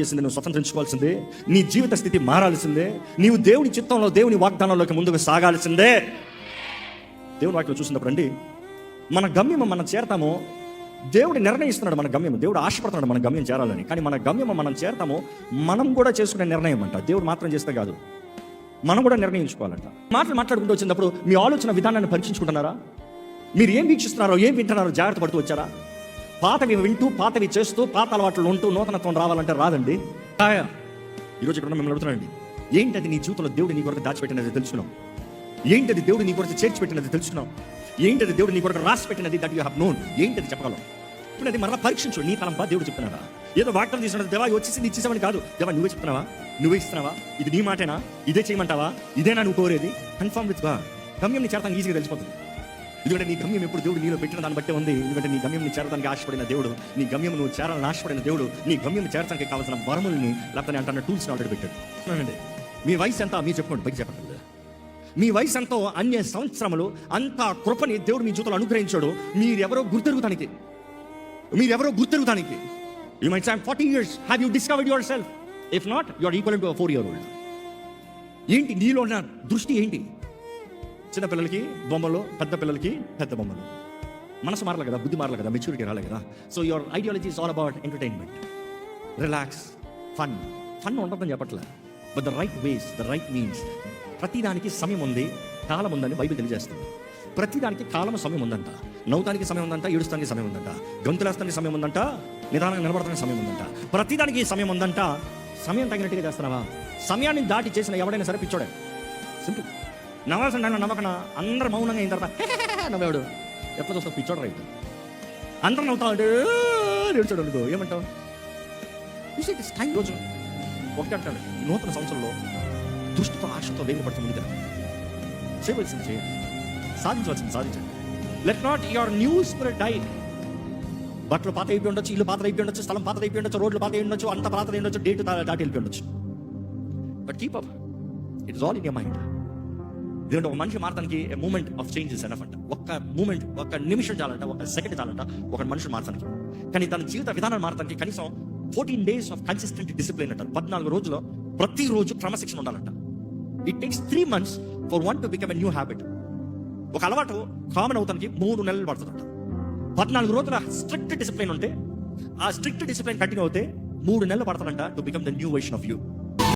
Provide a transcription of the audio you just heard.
చేసింది నువ్వు స్వతంత్రించుకోవాల్సిందే. నీ జీవిత స్థితి మారాల్సిందే. నీవు దేవుని చిత్తంలో, దేవుని వాగ్దానంలోకి ముందుకు సాగాల్సిందే. దేవుని వాక్యం చూసినప్పుడు అండి, మన గమ్యం మనం చేరతామో దేవుడు నిర్ణయిస్తున్నాడు. మన గమ్యం దేవుడు ఆశపడుతున్నాడు మన గమ్యం చేరాలని. కానీ మన గమ్యం మనం చేరతామో మనం కూడా చేసుకునే నిర్ణయం అంట. దేవుడు మాత్రం చేస్తే కాదు, మనం కూడా నిర్ణయించుకోవాలంట. మాట్లాడుకుంటూ వచ్చినప్పుడు మీ ఆలోచన విధానాన్ని పరీక్షించుకుంటున్నారా? మీరు ఏం వీక్షిస్తున్నారో, ఏం వింటున్నారో జాగ్రత్త పడుతూ వచ్చారా? పాతవి వింటూ, పాతవి చేస్తూ, పాత అలవాట్లు ఉంటూ నూతనత్వం రావాలంటే రాదండి. ఈరోజు ఇక్కడ మిమ్మల్ని అడుగుతున్నానండి, ఏంటది నీ జీవితంలో దేవుడు నీ కొరకు దాచిపెట్టినది తెలుసుకున్నావు? ఏంటది దేవుడు నీ కొరకు చేర్చి పెట్టినది తెలుసుకున్నావు? ఏంటది దేవుడు నీ కొరకు రాసి పెట్టినది దట్ యు హావ్ నోన్? ఏంటది చెప్పగలవు? ఇప్పుడు అది మరలా పరీక్షించు. నీ తలంపా దేవుడు చెప్తున్నారా? ఏదో వాగ్దానం తీసుకున్నది దేవా వచ్చేసి ఇచ్చేసామని కాదు. దేవా నువ్వే చెప్తున్నావా? నువ్వే ఇస్తున్నావా? ఇది నీ మాటేనా? ఇదే చేయమంటావా? ఇదేనా నువ్వు కోరేది? కన్ఫర్మ్ విత్ గా గమ్యం నీ చేరతానికి ఈజీగా తెలిసిపోతుంది. ఎందుకంటే నీ గమ్యం ఎప్పుడు దేవుడు నీలో పెట్టిన దాన్ని బట్టే ఉంది. ఎందుకంటే నీ గమ్యం నీ చేరడానికి ఆశపడిన దేవుడు, నీ గమ్యం నువ్వు చేరాలని ఆశపడిన దేవుడు, నీ గమ్యం చేరడానికి కావాల్సిన వరముల్ని లేకపోతే అంటున్న టూల్స్ ఆల్రెడీ పెట్టాడు. మీ వయసు ఎంత మీరు చెప్పుకోండి, పైకి చెప్పండి. మీ వయసు ఎంతో, అన్య సంవత్సరములు అంత కృపని దేవుడు మీ జీవితంలో అనుగ్రహించాడు. మీరెవరో గుర్తెరుగుతానికి. You might say, I'm 40 years. Have you discovered yourself? If not, you are equivalent to a 4-year-old. ఏంటి నీలో ఉన్న దృష్టి? ఏంటి? చిన్న పిల్లలకి బొమ్మలు, పెద్ద పిల్లలకి పెద్ద బొమ్మలు. మనసు మారలే కదా, బుద్ధి మారలే కదా, మెచ్యూరిటీ రాలే కదా. So your ideology is all about entertainment, relax, fun ఉండదని చెప్పట్లే. But the right ways, the right means. ప్రతిదానికి సమయం ఉంది, కాలం ఉందని బైబిల్ తెలియజేస్తుంది. ప్రతిదానికి కాలం, సమయం ఉందంట. నవ్వుతానికి సమయం ఉందంట, ఏడుస్తానికి సమయం ఉందంట, గంతులేస్తానికి సమయం ఉందంట, నిదానంగా నిలబడటానికి సమయం ఉందంట. ప్రతిదానికి సమయం ఉందంట. సమయం తగినట్టుగా చేస్తున్నావా? సమయాన్ని దాటి చేసిన ఎవడైనా సరే పిచ్చోడే. సింపుల్. నవ్వాల్సిన నవ్వకనా అందరూ మౌనంగా అయిన తర్వాత నవ్వాడు ఎప్పుడు చూస్తావు? పిచ్చోడు రైతు. అందరూ నవ్వుతా అంటే ఏడ్చాడు అనుకో, ఏమంటావు? టైం రోజు ఒకటి అంటాడు, ఈ నూతన సంవత్సరంలో దృష్టితో, ఆశతో వేగపడుతూ ముందుగా చేయవలసింది చేయండి, సాధించవలసింది సాధించండి. Let not your new spirit die. బట్టలు పాత అయిపోయి ఉండొచ్చు, ఇల్లు పాత అయిపోయి ఉండొచ్చు, స్థలం పాత అయిపోయి ఉండొచ్చు, రోడ్లు పాత అయి ఉండొచ్చు, అంత పాత అయి ఉండొచ్చు, డేట్ దాటి వెళ్ళిపోయి ఉండొచ్చు. But keep up, it is all in your mind. ఎందుకంటే ఒక మనిషి మారడానికి మూమెంట్ ఆఫ్ చేంజెస్ ఎనఫ్ అంట. ఒక్క మూమెంట్, ఒక్క నిమిషం చాలంట, ఒక సెకండ్ చాలంట ఒక మనిషి మారడానికి. కానీ తన జీవిత విధానం మారడానికి కనీసం 14 days ఆఫ్ కన్సిస్టెంట్ డిసిప్లిన్ అంటారు. 14 రోజుల్లో ప్రతిరోజు క్రమశిక్షణ ఉండాలంట. It takes 3 months for one to become a new habit. ఒక అలవాటు కామన్ అవుతానికి 3 నెలలు పడుతుందంట. 14 రోజుల స్ట్రిక్ట్ డిసిప్లిన్ ఉంటే, ఆ స్ట్రిక్ట్ డిసిప్లిన్ కంటిన్యూ అవుతే 3 నెలలు పడుతుందంట to become the new version of you.